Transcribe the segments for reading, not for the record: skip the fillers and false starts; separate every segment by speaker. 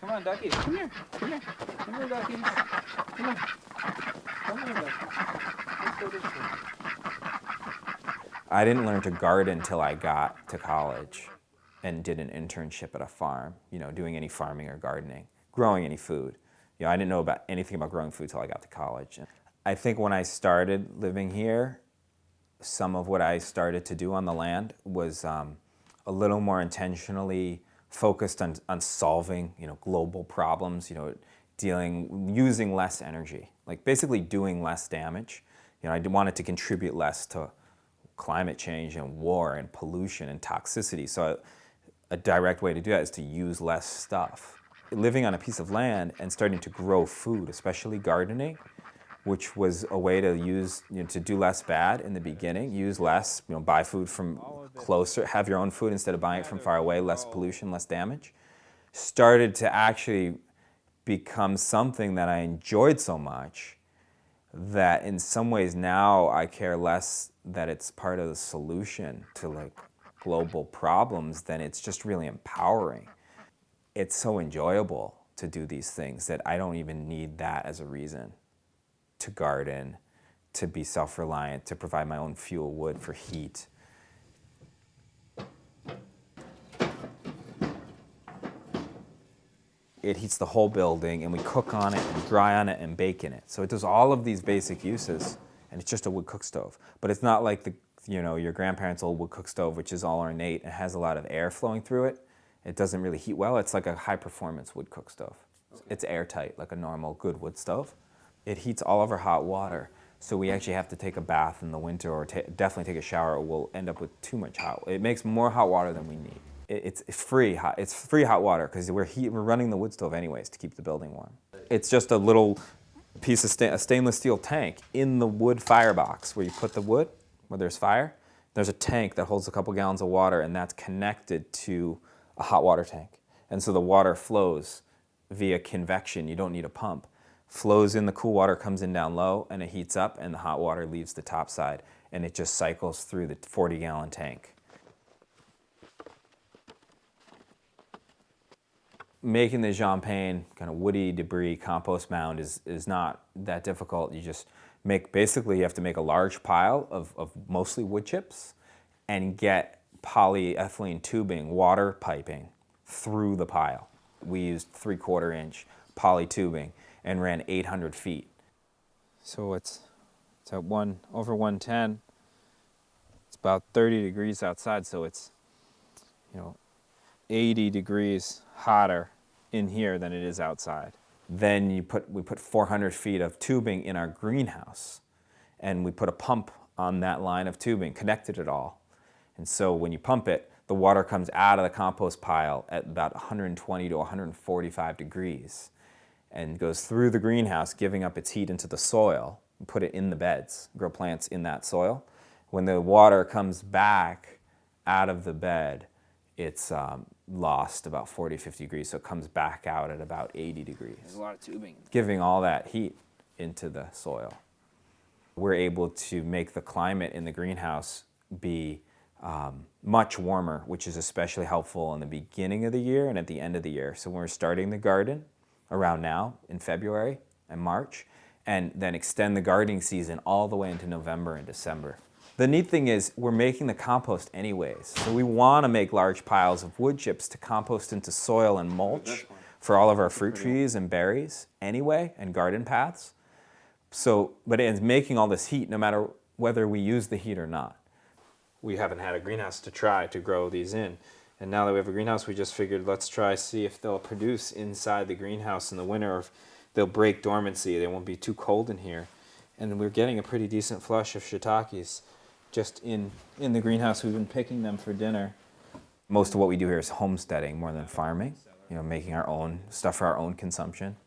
Speaker 1: Come on, duckies. Come here. Come here. Come here, duckies. Come on. Come here, duckies. Let's go this way. I didn't learn to garden till I got to college and did an internship at a farm, doing any farming or gardening, growing any food. I didn't know about anything about growing food till I got to college. I think when I started living here, some of what I started to do on the land was a little more intentionally focused on solving, global problems, using less energy, like basically doing less damage. I wanted to contribute less to climate change and war and pollution and toxicity. So a direct way to do that is to use less stuff. Living on a piece of land and starting to grow food, especially gardening, which was a way to use, to do less bad in the beginning, use less, buy food from closer, have your own food instead of buying it from far away, less pollution, less damage, started to actually become something that I enjoyed so much that in some ways now I care less that it's part of the solution to like global problems than it's just really empowering. It's so enjoyable to do these things that I don't even need that as a reason to garden, to be self-reliant, to provide my own fuel wood for heat. It heats the whole building, and we cook on it and dry on it and bake in it. So it does all of these basic uses, and it's just a wood cook stove. But it's not like your grandparents' old wood cook stove, which is all ornate and has a lot of air flowing through it. It doesn't really heat well. It's like a high-performance wood cook stove. Okay. It's airtight, like a normal good wood stove. It heats all of our hot water, so we actually have to take a bath in the winter or definitely take a shower, or we'll end up with too much hot. It makes more hot water than we need. It's free hot water because we're running the wood stove anyways to keep the building warm. It's just a little piece of a stainless steel tank in the wood firebox where you put the wood, where there's fire. There's a tank that holds a couple gallons of water, and that's connected to a hot water tank. And so the water flows via convection. You don't need a pump. Flows in, the cool water comes in down low, and it heats up, and the hot water leaves the top side, and it just cycles through the 40-gallon tank. Making the champagne kind of woody debris compost mound is not that difficult. You just basically you have to make a large pile of mostly wood chips and get polyethylene tubing, water piping through the pile. We used 3/4 inch poly tubing and ran 800 feet. So it's at over 110. It's about 30 degrees outside, so it's 80 degrees hotter in here than it is outside. Then we put 400 feet of tubing in our greenhouse, and we put a pump on that line of tubing, connected it all. And so when you pump it, the water comes out of the compost pile at about 120 to 145 degrees and goes through the greenhouse, giving up its heat into the soil, and put it in the beds, grow plants in that soil. When the water comes back out of the bed, it's lost about 40, 50 degrees, so it comes back out at about 80 degrees.
Speaker 2: There's a lot of tubing.
Speaker 1: Giving all that heat into the soil. We're able to make the climate in the greenhouse be much warmer, which is especially helpful in the beginning of the year and at the end of the year. So when we're starting the garden around now in February and March, and then extend the gardening season all the way into November and December. The neat thing is we're making the compost anyways. So we want to make large piles of wood chips to compost into soil and mulch for all of our fruit trees and berries anyway, and garden paths. But it's making all this heat no matter whether we use the heat or not. We haven't had a greenhouse to try to grow these in. And now that we have a greenhouse, we just figured let's see if they'll produce inside the greenhouse in the winter, or if they'll break dormancy. They won't be too cold in here. And we're getting a pretty decent flush of shiitakes just in the greenhouse. We've been picking them for dinner. Most of what we do here is homesteading more than farming, making our own stuff for our own consumption,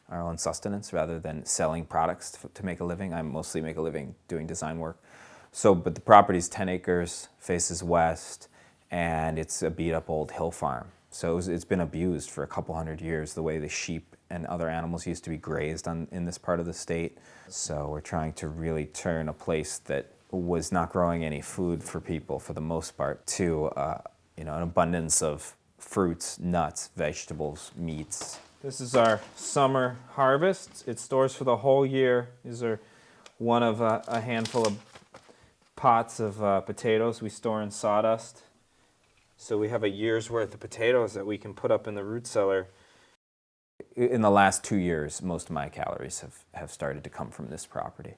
Speaker 1: our own sustenance, rather than selling products to make a living. I mostly make a living doing design work. But the property's 10 acres, faces west, and it's a beat-up old hill farm. So it's been abused for a couple hundred years, the way the sheep and other animals used to be grazed in this part of the state. So we're trying to really turn a place that was not growing any food for people for the most part to an abundance of fruits, nuts, vegetables, meats. This is our summer harvest. It stores for the whole year. These are one of a handful of pots of potatoes we store in sawdust. So we have a year's worth of potatoes that we can put up in the root cellar. In the last 2 years, most of my calories have started to come from this property.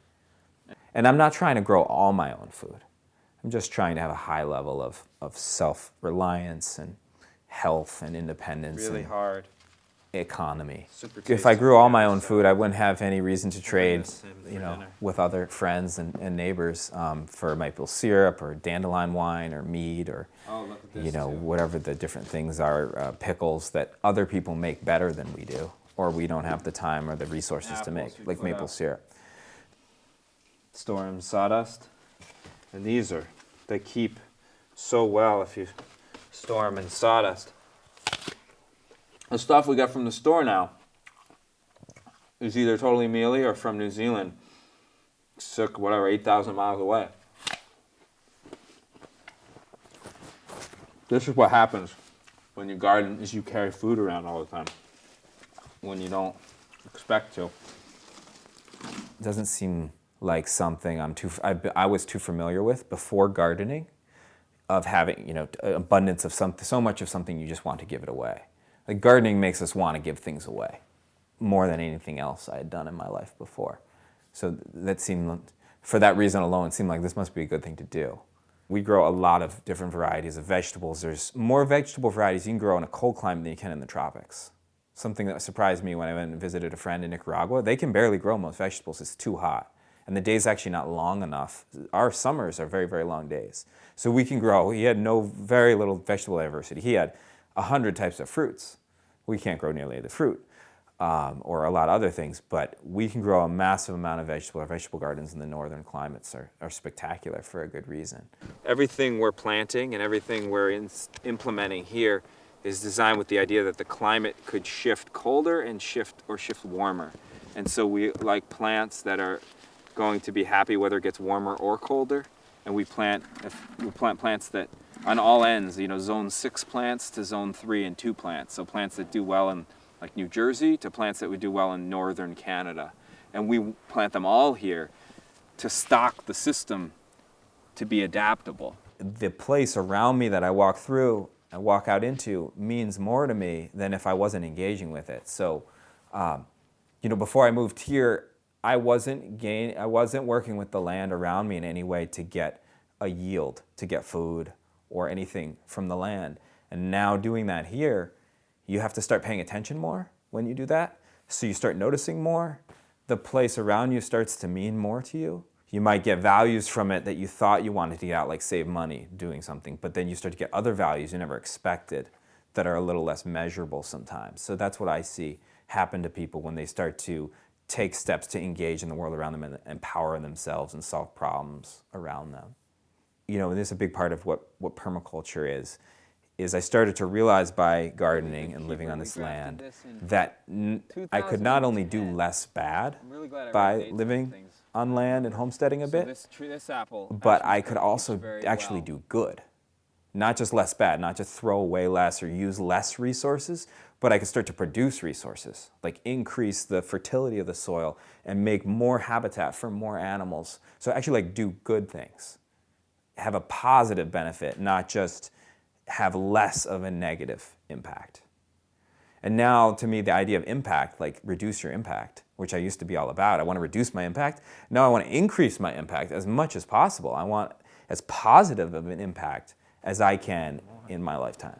Speaker 1: And I'm not trying to grow all my own food. I'm just trying to have a high level of self-reliance and health and independence.
Speaker 2: Really
Speaker 1: and
Speaker 2: hard.
Speaker 1: Economy.
Speaker 2: Super
Speaker 1: If I
Speaker 2: tasty.
Speaker 1: grew all my own food, I wouldn't have any reason to trade,
Speaker 2: this for
Speaker 1: you know,
Speaker 2: dinner.
Speaker 1: with other friends and neighbors for maple syrup or dandelion wine or mead or,
Speaker 2: Oh, look at this
Speaker 1: you know,
Speaker 2: too.
Speaker 1: whatever the different things are, pickles that other people make better than we do, or we don't have the time or the resources to make,
Speaker 2: Apples we
Speaker 1: like
Speaker 2: put
Speaker 1: maple
Speaker 2: up.
Speaker 1: syrup.
Speaker 2: Store in sawdust. And they keep so well if you store them in sawdust. The stuff we got from the store now is either totally mealy or from New Zealand. Circa, whatever, 8,000 miles away. This is what happens when you garden, is you carry food around all the time when you don't expect to.
Speaker 1: It doesn't seem like something I was too familiar with before gardening, of having, you know, abundance of so much of something you just want to give it away. Like gardening makes us want to give things away more than anything else I had done in my life before. So that seemed, for that reason alone, it seemed like this must be a good thing to do. We grow a lot of different varieties of vegetables. There's more vegetable varieties you can grow in a cold climate than you can in the tropics. Something that surprised me when I went and visited a friend in Nicaragua, they can barely grow most vegetables. It's too hot. And the day's actually not long enough. Our summers are very, very long days. So we can grow, he had very little vegetable diversity. He had 100 types of fruits. We can't grow nearly the fruit or a lot of other things, but we can grow a massive amount of vegetable. Our vegetable gardens in the northern climates are spectacular for a good reason. Everything we're planting and everything we're implementing here is designed with the idea that the climate could shift colder and shift warmer. And so we like plants that are going to be happy whether it gets warmer or colder. And we plant plants that on all ends, you know, zone 6 plants to zone 3 and 2 plants. So plants that do well in like New Jersey to plants that would do well in northern Canada. And we plant them all here to stock the system to be adaptable. The place around me that I walk through and walk out into means more to me than if I wasn't engaging with it. So, you know, before I moved here, I wasn't working with the land around me in any way to get a yield, to get food or anything from the land. And now doing that here, you have to start paying attention more when you do that. So you start noticing more. The place around you starts to mean more to you. You might get values from it that you thought you wanted to get out, like save money doing something, but then you start to get other values you never expected that are a little less measurable sometimes. So that's what I see happen to people when they start to take steps to engage in the world around them and empower themselves and solve problems around them. You know, and this is a big part of what permaculture is I started to realize by gardening and living on this land that I could not only do less bad by living on land and homesteading a bit, but I could also actually do good. Not just less bad, not just throw away less or use less resources, but I could start to produce resources, like increase the fertility of the soil and make more habitat for more animals. So actually like do good things, have a positive benefit, not just have less of a negative impact. And now to me, the idea of impact, like reduce your impact, which I used to be all about. I want to reduce my impact. Now I want to increase my impact as much as possible. I want as positive of an impact as I can in my lifetime.